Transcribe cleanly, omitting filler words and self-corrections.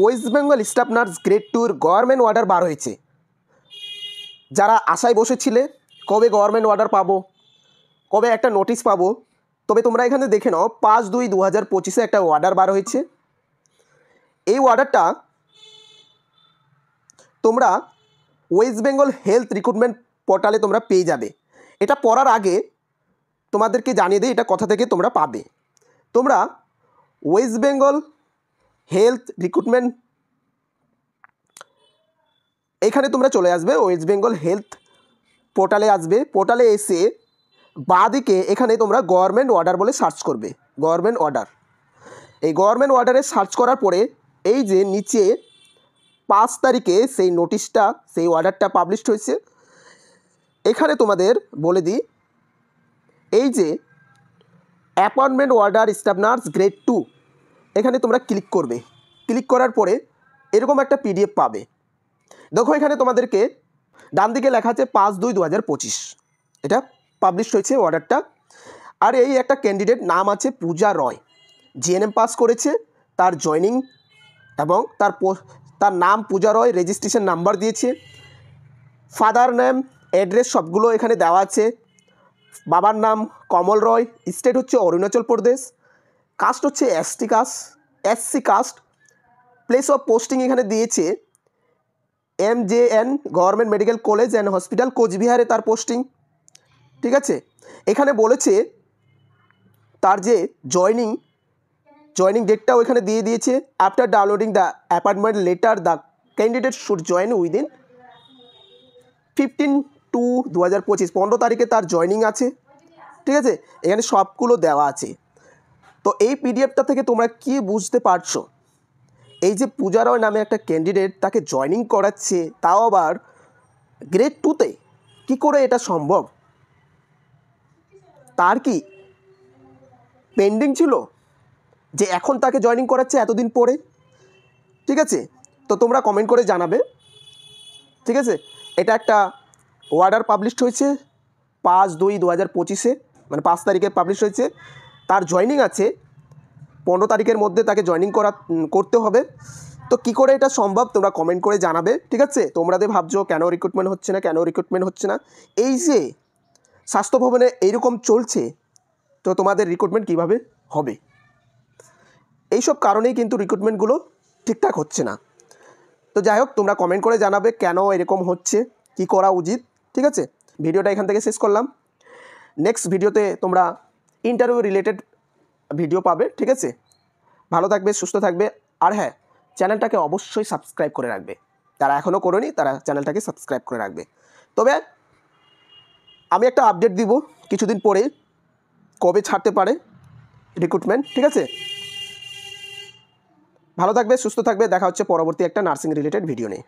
West Bengal staff nurse grade 2-র government order বার হয়েছে। যারা আশায় বসেছিলে কবে গভর্নমেন্ট অর্ডার পাবো, কবে একটা নোটিশ পাবো, তবে তোমরা এখানে দেখে নাও 5/2/2025 একটা অর্ডার বার হয়েছে। এই অর্ডারটা তোমরা ওয়েস্ট বেঙ্গল হেলথ রিক্রুটমেন্ট পোর্টালে তোমরা পেয়ে যাবে। এটা পড়ার আগে তোমাদেরকে জানিয়ে দিই এটা কোথা থেকে তোমরা পাবে। তোমরা ওয়েস্ট বেঙ্গল হেলথ রিক্রুটমেন্ট এখানে তোমরা চলে আসবে, ওয়েস্ট বেঙ্গল হেলথ পোর্টালে আসবে। পোর্টালে এসে বাঁদিকে এখানে তোমরা গভর্নমেন্ট অর্ডার বলে সার্চ করবে, গভর্নমেন্ট অর্ডার। এই গভর্নমেন্ট অর্ডারে সার্চ করার পরে এই যে নিচে 5 তারিখে সেই নোটিশটা, সেই অর্ডারটা পাবলিশড হয়েছে। এখানে তোমাদের বলে দিই, এই যে appointment order staff nurse grade 2 এখানে তোমরা ক্লিক করবে। ক্লিক করার পরে এরকম একটা পিডিএফ পাবে। দেখো এখানে তোমাদেরকে ডান দিকে লেখা আছে 5/2/2025 এটা পাবলিশ হয়েছে অর্ডারটা। আর এই একটা ক্যান্ডিডেট নাম আছে পূজা রয়, জিএনএম পাস করেছে, তার জয়নিং এবং তার নাম পূজা রয়, রেজিস্ট্রেশন নাম্বার দিয়েছে, ফাদার নেম, অ্যাড্রেস সবগুলো এখানে দেওয়া আছে। বাবার নাম কমল রয়, স্টেট হচ্ছে অরুণাচল প্রদেশ, কাস্ট হচ্ছে SC caste, place of posting এখানে দিয়েছে MJN government medical college and hospital কোচবিহারে তার পোস্টিং। ঠিক আছে, এখানে বলেছে তার যে জয়নিং ডেটটাও এখানে দিয়ে দিয়েছে। After downloading the appointment letter the candidate should join within 15/2/2025 15 তারিখে তার জয়নিং আছে। ঠিক আছে, এখানে সবগুলো দেওয়া আছে। তো এই পিডিএফটা থেকে তোমরা কি বুঝতে পারছো, এই যে পূজা রয় নামে একটা ক্যান্ডিডেট তাকে জয়নিং করাচ্ছে, তাও আবার গ্রেড 2-তে, কী করে এটা সম্ভব? তার কি পেন্ডিং ছিল যে এখন তাকে জয়নিং করাচ্ছে এতদিন পরে? ঠিক আছে, তো তোমরা কমেন্ট করে জানাবে। ঠিক আছে, এটা একটা অর্ডার পাবলিশড হয়েছে 5/2/2025 মানে 5 তারিখে পাবলিশ হয়েছে। তার জয়নিং আছে 15 তারিখের মধ্যে তাকে জয়নিং করতে হবে। তো কী করে এটা সম্ভব তোমরা কমেন্ট করে জানাবে। ঠিক আছে, তোমরা ভাবছো কেন রিক্রুটমেন্ট হচ্ছে না, এই যে স্বাস্থ্য ভবনে এইরকম চলছে, তো তোমাদের রিক্রুটমেন্ট কীভাবে হবে? এইসব কারণেই কিন্তু রিক্রুটমেন্টগুলো ঠিকঠাক হচ্ছে না। তো যাই হোক, তোমরা কমেন্ট করে জানাবে কেন এরকম হচ্ছে, কি করা উচিত। ঠিক আছে, ভিডিওটা এখান থেকে শেষ করলাম। নেক্সট ভিডিওতে তোমরা ইন্টারভিউ রিলেটেড ভিডিও পাবে। ঠিক আছে, ভালো থাকবে, সুস্থ থাকবে। আর হ্যাঁ, চ্যানেলটাকে অবশ্যই সাবস্ক্রাইব করে রাখবে, যারা এখনও করেনি তারা চ্যানেলটাকে সাবস্ক্রাইব করে রাখবে। তবে আমি একটা আপডেট দিব কিছুদিন পরে, কবে ছাড়তে পারে রিক্রুটমেন্ট। ঠিক আছে, ভালো থাকবে, সুস্থ থাকবে। দেখা হচ্ছে পরবর্তী একটা নার্সিং রিলেটেড ভিডিও নিয়ে।